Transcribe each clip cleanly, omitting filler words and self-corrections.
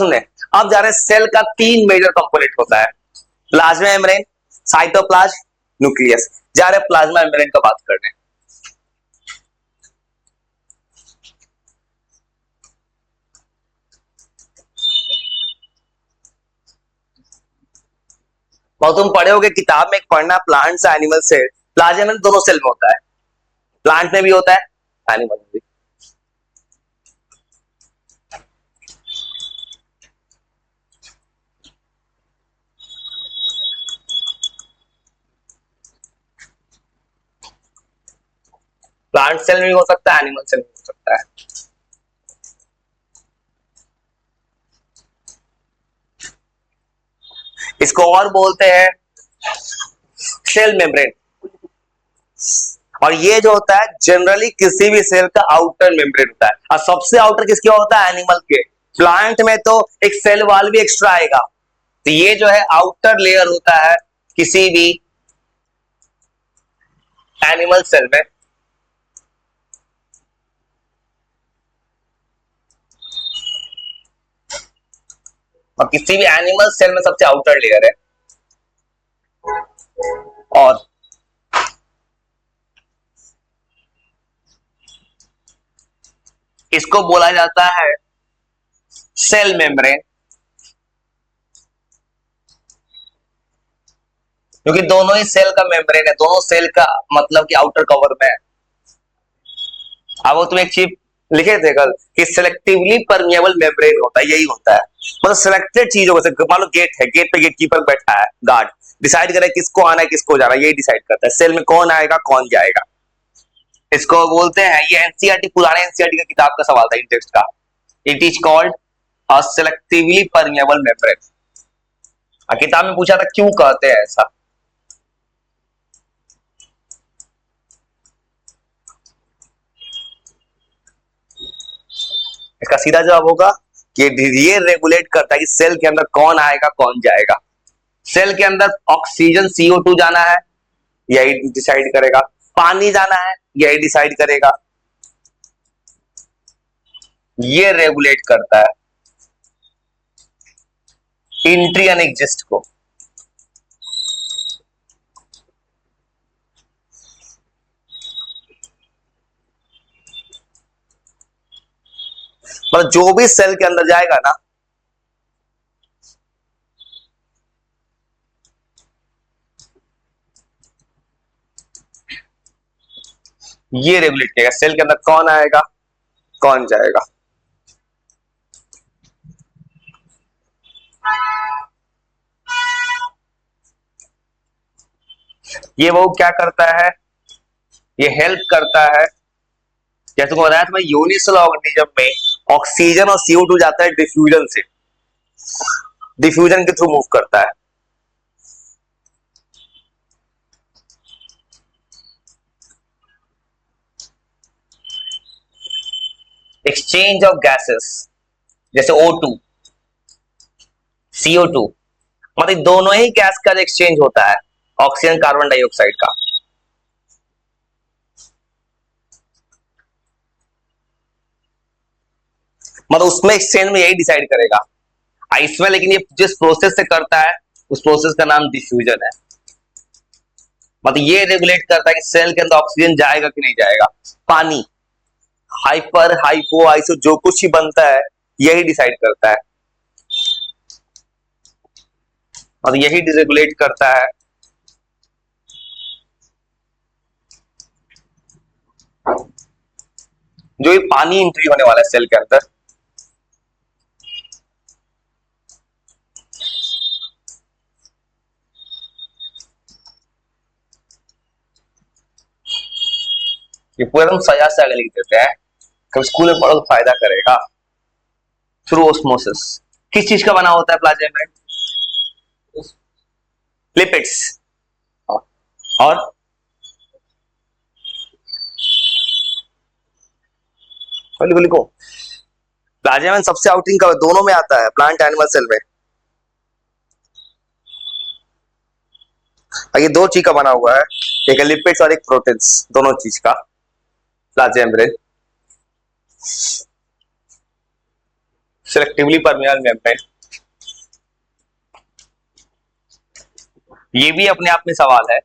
सुने, अब जा रहे हैं सेल का 3 मेजर कंपोनेंट होता है, प्लाज्मा मेम्ब्रेन, साइटोप्लाज्म, न्यूक्लियस। जा रहे हैं प्लाज्मा मेम्ब्रेन का बात करने। और तुम पढ़े होगे किताब में, एक पढ़ना plants animal cell. Plasma membrane दोनों सेल में होता है, प्लांट में भी होता है, एनिमल में भी। प्लांट सेल में भी हो सकता है, एनिमल सेल में हो सकता है। इसको और बोलते हैं सेल मेम्ब्रेन। और ये जो होता है जनरली किसी भी सेल का आउटर मेम्ब्रेन होता है। और सबसे आउटर किसके होता है? एनिमल के। प्लांट में तो एक सेल वॉल भी एक्स्ट्रा आएगा। तो ये जो है आउटर लेयर होता है किसी भी एनिमल सेल में। और किसी भी एनिमल सेल में सबसे आउटर लेयर है। और इसको बोला जाता है सेल मेम्ब्रेन, क्योंकि दोनों ही सेल का मेम्ब्रेन है, दोनों सेल का मतलब कि आउटर कवर में है। अब वो तुम एक चीज लिखे थे कल कि सिलेक्टिवली परमिएबल मेम्ब्रेन होता है, यही होता है। मतलब सिलेक्टेड चीजों को, मान लो गेट है, गेट पे गेट कीपर बैठा है, गार्ड डिसाइड करे किसको आना है किसको जाना है, यही डिसाइड करता है सेल में कौन आएगा कौन जाएगा। इसको बोलते हैं, ये एनसीईआरटी, पुराने एनसीईआरटी का किताब का सवाल था इन टेक्स्ट का। It is called a selectively permeable membrane. किताब में पूछा था क्यों कहते हैं ऐसा। इसका सीधा जवाब होगा कि ये रेगुलेट करता है कि सेल के अंदर कौन आएगा कौन जाएगा। सेल के अंदर ऑक्सीजन CO2 जाना है, यही डिसाइड करेगा। पानी जाना है, यही डिसाइड करेगा। ये रेगुलेट करता है एंट्री एंड एग्जिस्ट को। मतलब जो भी सेल के अंदर जाएगा ना, ये रेगुलेट करेगा सेल के अंदर कौन आएगा कौन जाएगा। ये वो क्या करता है, ये हेल्प करता है। जैसे तुमको बताया था मैं, यूनिसेल ऑर्गेनिज्म में ऑक्सीजन और CO2 जाता है डिफ्यूजन से, डिफ्यूजन के थ्रू मूव करता है। एक्सचेंज ऑफ गैसेस, जैसे O2 CO2, मतलब दोनों ही गैस का एक्सचेंज होता है, ऑक्सीजन कार्बन डाइऑक्साइड का। मतलब उसमें एक्सचेंज में यही डिसाइड करेगा इसमें। लेकिन ये जिस प्रोसेस से करता है उस प्रोसेस का नाम डिफ्यूजन है। मतलब ये रेगुलेट करता है कि सेल के अंदर ऑक्सीजन जाएगा कि नहीं जाएगा। पानी, हाइपर हाइपो आइसो जो कुछ ही बनता है यही डिसाइड करता है। और यही रेगुलेट करता है जो ये पानी एंट्री होने वाला है सेल के अंदर। ये पूरा एकदम सजा से आगे लिख देते हैं, कभी स्कूल में पढ़ो तो फायदा करेगा। थ्रू ऑस्मोसिस किस चीज का बना होता है प्लाज्मा मेम्ब्रेन? लिपिड्स। और लिखो लिखो, प्लाज्मा मेम्ब्रेन सबसे आउटिंग का दोनों में आता है, प्लांट एनिमल सेल में। ये दो चीज का बना हुआ है, एक है लिपिड्स और एक प्रोटीन्स, दोनों चीज का plasma membrane. Selectively permeable membrane, ये भी अपने आप में सवाल है।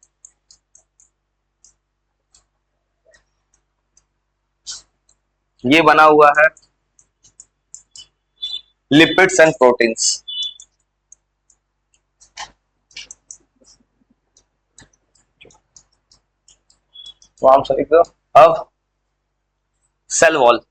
ये बना हुआ है लिपिड्स एंड प्रोटीन्स। तो हम सही तो अब सेल वॉल,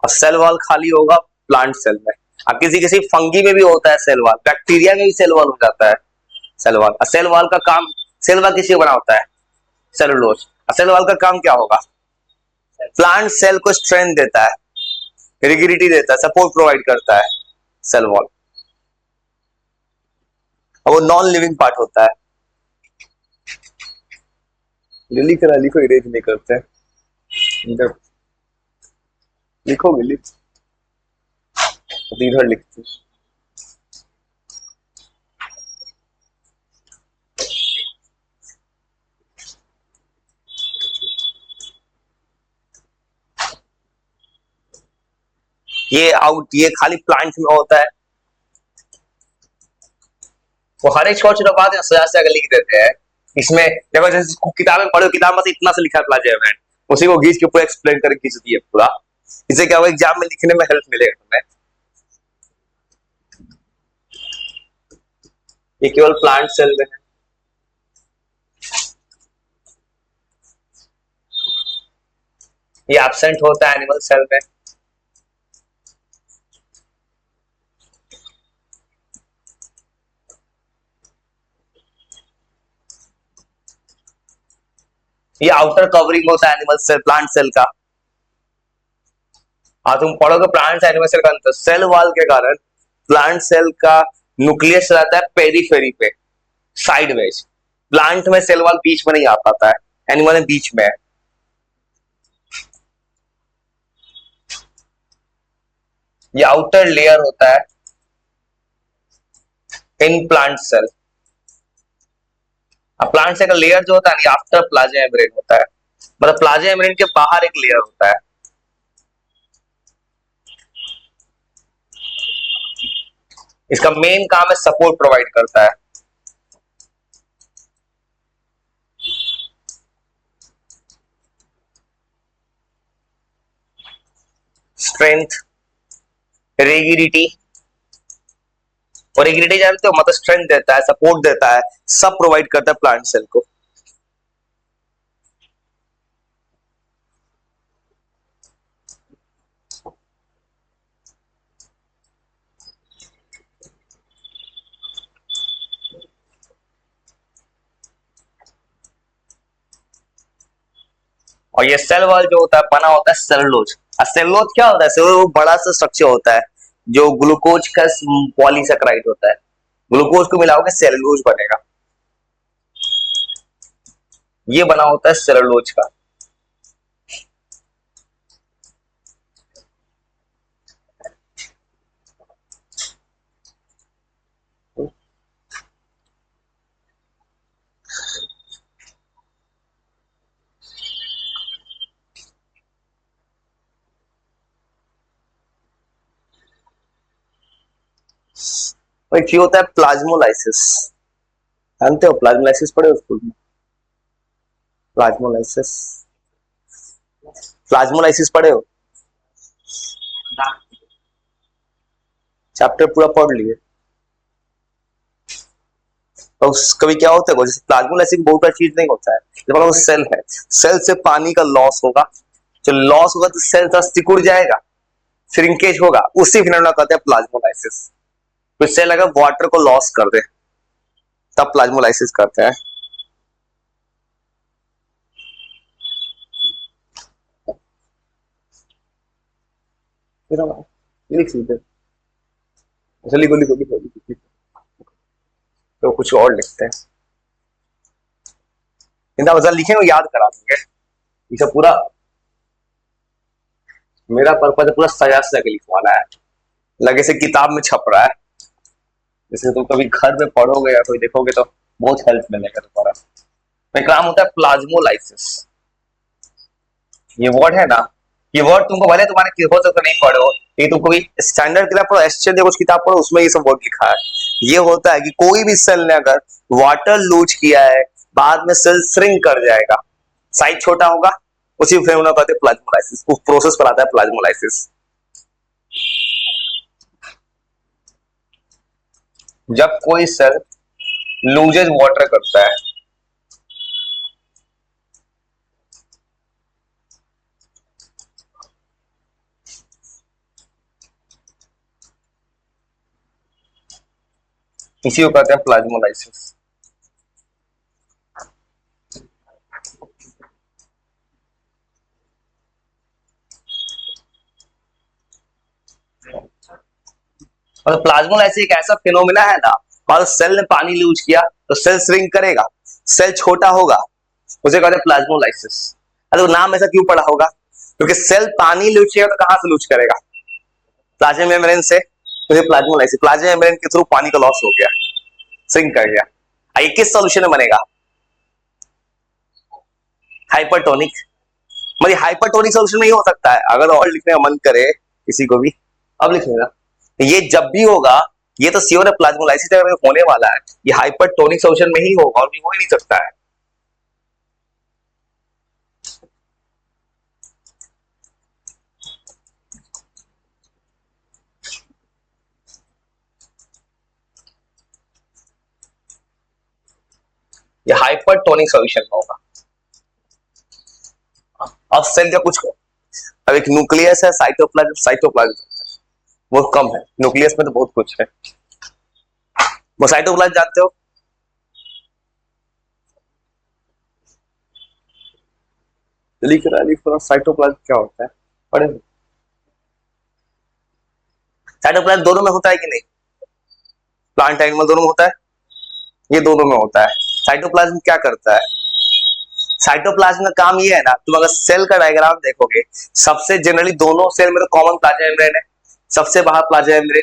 और सेल वॉल खाली होगा प्लांट सेल में। अब किसी किसी फंगी में भी होता है सेल वॉल, बैक्टीरिया में भी सेल वॉल हो जाता है सेल वॉल। सेल वॉल का काम, सेल वॉल किसी बना होता है सेलुलोज। सेल वॉल का काम क्या होगा? प्लांट सेल को स्ट्रेंथ देता है, रिगिडिटी देता है, सपोर्ट प्रोवाइड करता है सेल वॉल। और वो नॉन लिविंग पार्ट होता है। लिख रहा, लिखो, इरेज नहीं करते हैं, लिखोगे लिख, इधर लिखते। ये खाली प्लांट में होता है। वो हर एक छोटी छोटी बात है सजा से अगर लिख देते हैं। इसमें देखो जैसे किताबें पढ़ो, किताब में इतना से लिखा है प्लाज्मा, उसी को घींच के पूरा एक्सप्लेन करके खींच दिए पूरा। इससे क्या होगा, एग्जाम में लिखने में हेल्प मिलेगा तुम्हें। ये केवल प्लांट सेल में है। ये एब्सेंट होता है एनिमल सेल में। ये आउटर कवरिंग होता है एनिमल सेल, प्लांट सेल का। तुम पढ़ोगे प्लांट एनिमल सेल का अंतर। सेल वॉल के कारण प्लांट सेल का न्यूक्लियस रहता है पेरीफेरी पे, साइडवेज। प्लांट में सेल वॉल बीच में नहीं आ पाता है, एनिमल में बीच में है। ये आउटर लेयर होता है in plant cell. Plant cell का लेयर जो होता है आफ्टर प्लाज्मा मेम्ब्रेन होता है, मतलब प्लाज्मा मेम्ब्रेन के बाहर एक लेयर होता है। इसका मेन काम है सपोर्ट प्रोवाइड करता है। स्ट्रेंथ, रिगिडिटी, और रिगिडिटी जानते हो मतलब स्ट्रेंथ देता है, सपोर्ट देता है, सब प्रोवाइड करता है प्लांट सेल को। और ये सेल वॉल जो होता है बना होता है सेलुलोज। और सेलुलोज क्या होता है? सेलुलोज बड़ा सा स्ट्रक्चर होता है जो ग्लूकोज का पॉलीसेकेराइड होता है। ग्लूकोज को मिलाओगे सेलुलोज बनेगा। ये बना होता है सेलुलोज का। और एक होता है प्लाज्मोलाइसिस। जानते हो प्लाज्मोलाइसिस? पढ़े हो स्कूल में प्लाज्मोलाइसिस? प्लाज्मोलाइसिस पढ़े हो? चैप्टर पूरा पढ़ लिए? तो कभी क्या होता है जैसे प्लाज्मोलाइसिस बहुत बड़ा चीज नहीं होता है, जब वो सेल है, सेल से पानी का लॉस होगा। जो लॉस होगा तो सेल थोड़ा सिकुड़ जाएगा, श्रिंकेज होगा, उसी फिनोमेना कहते हैं प्लाज्मोलाइसिस। तो सेल अगर वाटर को लॉस कर दे तब प्लाज्मोलाइसिस करते हैं। लिख लीजिए, लिखो लिखो लिखो लिखो, तो कुछ और लिखते हैं। इतना मजा लिखे वो याद करा देंगे। इसे पूरा मेरा पर्पज पूरा सजा सजा के लिखवाना है, लगे से किताब में छप रहा है। जैसे तुम कभी घर में पढ़ोगे या कोई देखोगे तो बहुत हेल्प मिलेगा तुम्हारा। तो काम होता है प्लाज्मोलाइसिस। ये वर्ड है ना, ये वर्ड तुमको भले तुम्हारे हो सकता नहीं पढ़ो, ये तुम कोई स्टैंडर्ड किताब पढ़ो, एसटीएल कुछ किताब पढ़ो, उसमें ये सब वर्ड लिखा है। ये होता है कि कोई भी सेल ने अगर वाटर लूज किया है, बाद में सेल श्रिंक कर जाएगा, साइज छोटा होगा, उसी फेनोमेनन कहते हैं प्लाज्मोलाइसिस। उस प्रोसेस पर आता है प्लाज्मोलाइसिस। जब कोई सेल लूजेज वाटर करता है, इसी को कहते हैं प्लाज्मोलाइसिस। और प्लाज्मोलाइसिस एक ऐसा फिनोमिना है ना, और सेल ने पानी लूज किया तो सेल श्रिंक करेगा, सेल छोटा होगा, उसे कहते हैं प्लाज्मोलाइसिस। अरे वो नाम ऐसा क्यों पड़ा होगा? क्योंकि सेल पानी लूज किया तो कहां से लूज करेगा? प्लाज्मा मेम्ब्रेन से। तो ये प्लाज्मोलाइसिस, प्लाज्मा मेम्ब्रेन के थ्रू पानी का लॉस हो गया, श्रिंक कर गया। ये किस सोल्यूशन में बनेगा? हाइपरटोनिक। मतलब हाइपरटोनिक सोल्यूशन में ही हो सकता है। अगर और लिखने का मन करे किसी को भी, अब लिख लेना। ये जब भी होगा, ये तो श्योर है प्लाज्मोलाइसिस अगर होने वाला है, ये हाइपरटोनिक सोल्यूशन में ही होगा, और भी हो ही नहीं सकता है। ये हाइपरटोनिक सोल्यूशन में होगा। अब सेल का कुछ, अब एक न्यूक्लियस है, साइटोप्लाज्म, साइटोप्लाज्म वो कम है, न्यूक्लियस में तो बहुत कुछ है। वो साइटोप्लाज्म जानते हो? लिख रहा साइटोप्लाज्म क्या होता है, पढ़े? साइटोप्लाज्म दोनों में होता है कि नहीं? प्लांट एनिमल दोनों में होता है, ये दोनों में होता है। साइटोप्लाज्म क्या करता है? साइटोप्लाज्म का काम ये है ना, तुम अगर सेल का डायग्राम देखोगे, सबसे जनरली दोनों सेल में तो कॉमन प्लाज्मा मेम्ब्रेन है, सबसे बाहर प्लाज्मा मेम्ब्रेन,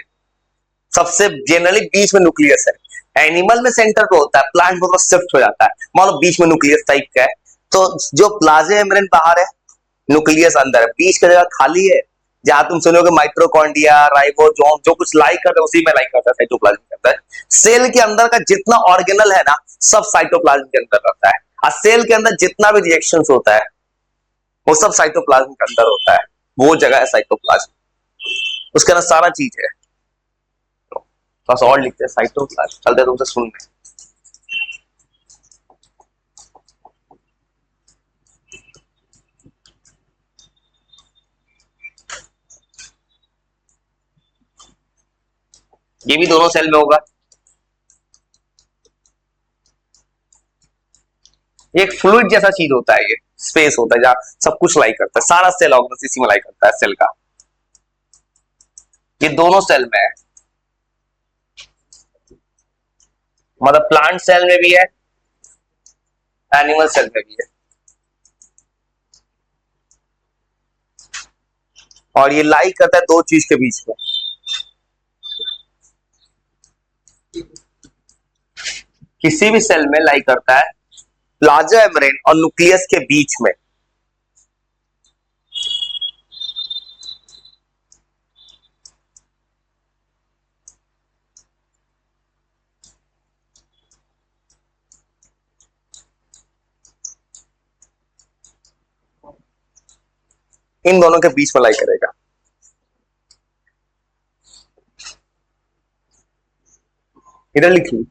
सबसे जनरली बीच में न्यूक्लियस है। एनिमल में सेंटर पे होता है, प्लांट में शिफ्ट हो जाता है। मान लो बीच में न्यूक्लियस टाइप का है, तो जो प्लाज्मा मेम्ब्रेन बाहर है, न्यूक्लियस अंदर है, बीच का जगह खाली है, जहां तुम सुनोगे माइटोकॉन्ड्रिया, राइबोसोम, जो कुछ लाइक करता है उसी में लाइक करता है साइटोप्लाज्म के अंदर। सेल के अंदर का जितना ऑर्गेनल है ना, सब साइटोप्लाज्म के अंदर रहता है। और सेल के अंदर जितना भी रिएक्शंस होता है, वो सब साइटोप्लाज्म के अंदर होता है। वो जगह है साइटोप्लाज्म, उसके अंदर सारा चीज है। बस और लिखते हैं साइटोप्लाज्म, चलते हैं तुमसे सुनने। ये भी दोनों सेल में होगा। एक फ्लूइड जैसा चीज होता है, ये स्पेस होता है जहां सब कुछ लाई करता है, सारा सेल ऑर्गेनल इसी में लाई करता है सेल का। ये दोनों सेल में है, मतलब प्लांट सेल में भी है, एनिमल सेल में भी है। और ये लाई करता है दो चीज के बीच में, किसी भी सेल में लाई करता है प्लाज्मा मेम्ब्रेन और न्यूक्लियस के बीच में। इन दोनों के बीच में लाई करेगा। इधर लिखिए,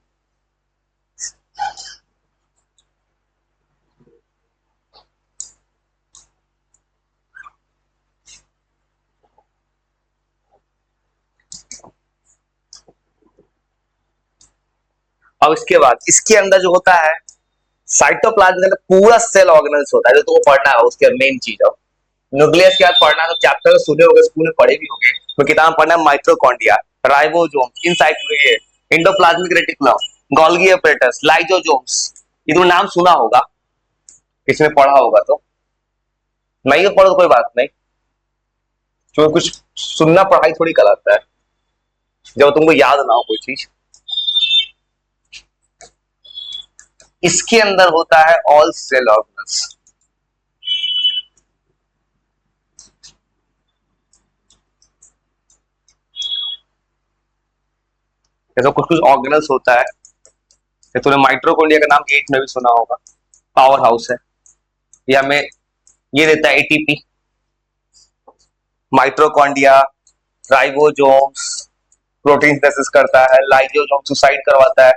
और इसके बाद इसके अंदर जो होता है साइटोप्लाज्म के अंदर पूरा सेल ऑर्गेनल्स होता है, जो तुमको पढ़ना है उसके मेन चीज है। न्यूक्लियस के बाद पढ़ना है तो चैप्टर सुने होगे, स्कूल में पढ़े भी होंगे, तो किताब में पढ़ना है mitochondria, ribosome, in cytoplasmic, endoplasmic reticulum, Golgi apparatus, lysosomes, ये तो नाम सुना होगा। इसमें पढ़ा होगा तो, नहीं तो पढ़ो तो कोई बात नहीं, क्योंकि कुछ सुनना पढ़ाई थोड़ी कराता है जब तुमको याद ना हो कोई चीज। इसके अंदर होता है ऑल सेल ऑर्गेनल्स। जैसे कुछ कुछ ऑर्गेनल्स होता है, तूने माइट्रोकॉन्ड्रिया का नाम एट में भी सुना होगा, पावर हाउस है, या में ये देता है ATP, mitochondria, ribosomes protein synthesis करता है, लाइसोसोम सुसाइड करवाता है,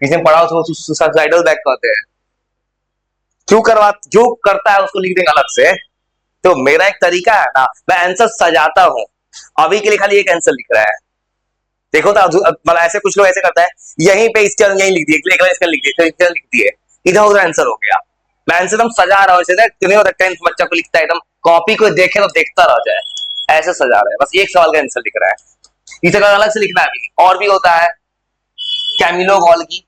किसी ने पढ़ा हो तो सुसाइडल बैक कहते हैं, क्यों करता है उसको लिख देंगे अलग से। तो मेरा एक तरीका है ना, मैं आंसर सजाता हूं, अभी के लिए खाली एक आंसर लिख रहा है, देखो तो मतलब ऐसे कुछ लोग ऐसे करता है, यहीं पे इसके यहीं लिख दिए, इसका लिख दिए, इसका लिख दिए, इधर उधर आंसर हो गया। मैं आंसर एकदम सजा रहा हूँ, टेंथ बच्चा को लिखता है एकदम कॉपी को देखे तो देखता रह जाए, ऐसे सजा रहा है, बस एक सवाल का आंसर लिख रहा है, इसे अलग से लिखना है। अभी और भी होता है, Camillo Golgi,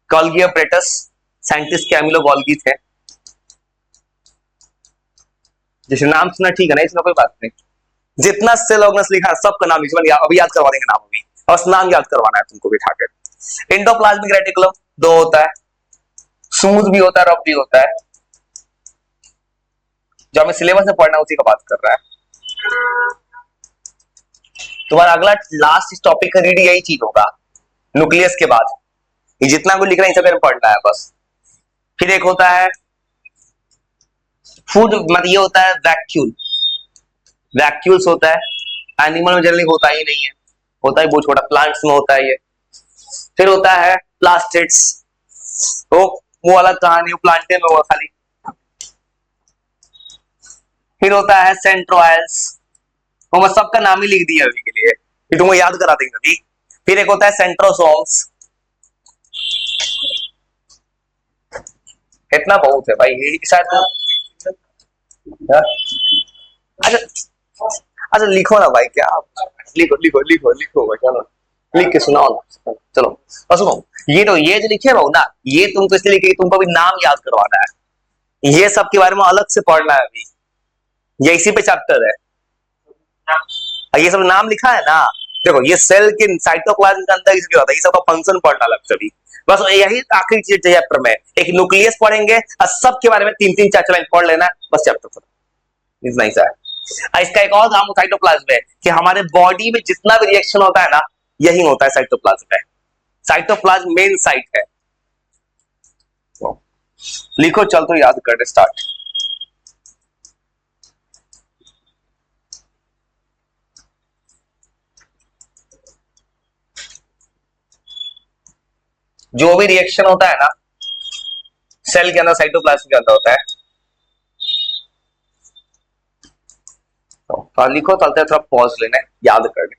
Golgi apparatus, scientist Camillo Golgi थे, जैसे नाम सुना ठीक है ना, इसमें कोई बात नहीं, जितना सेल ऑर्गेनल्स लिखा है सबका नाम लिखा, अभी याद करवा देंगे नाम, अभी बस नाम याद करवाना है तुमको बिठा के। एंडोप्लाज्मिक रेटिकुलम दो होता है, स्मूथ भी होता है, रफ भी होता है, जो हमें सिलेबस में पढ़ना है उसी का बात कर रहा है। तुम्हारा अगला लास्ट टॉपिक का रीड यही चीज होगा, न्यूक्लियस के बाद ये जितना कुछ लिख रहे हैं इसे पढ़ना है बस। फिर एक होता है फूड, मतलब ये होता है वैक्यूल, वैक्यूल्स होता है, एनिमल में जनरली होता ही नहीं है, होता है बहुत छोटा, प्लांट्स में होता है ये। फिर होता है प्लास्टिड्स, वो अलग कहानी, प्लांटे में होगा खाली। फिर होता है सेंट्रोइल्स, वो मैं सबका नाम ही लिख दिया अभी के लिए, फिर तुमको याद करा देंगे अभी। फिर एक होता है सेंट्रोसोम्स, इतना बहुत है भाई, ये शायद अच्छा अच्छा लिखो ना भाई, क्या लिखो लिखो लिखो लिखो भाई, चलो लिख के सुनाओ ना, चलो। और सुनो, ये तो ये जो लिखे भाऊ ना, ये तुमको इसलिए लिखे तुमको अभी नाम याद करवाना है, ये सब के बारे में अलग से पढ़ना है अभी, ये इसी पे चैप्टर है, ये सब नाम लिखा है ना। देखो ये सेल के साइटोप्लाज्म के अंदर इसके होता है, ये सब का फंक्शन पढ़ना अलग से भी, बस यही आखिरी चीज चैप्टर में, एक न्यूक्लियस पढ़ेंगे और सब के बारे में तीन तीन चार चार लाइन पढ़ लेना, बस चैप्टर खत्म, इतना ही सा है। इसका एक और नाम साइटोप्लाज्म है, कि हमारे बॉडी में जितना भी रिएक्शन होता है ना, यही होता है साइटोप्लाज्म में, साइटोप्लाज्म मेन साइट है। लिखो, चल तो याद करने स्टार्ट। जो भी रिएक्शन होता है ना सेल के अंदर, साइटोप्लाज्म के अंदर होता है, तो लिखो, चलते थोड़ा पॉज लेना, याद करने।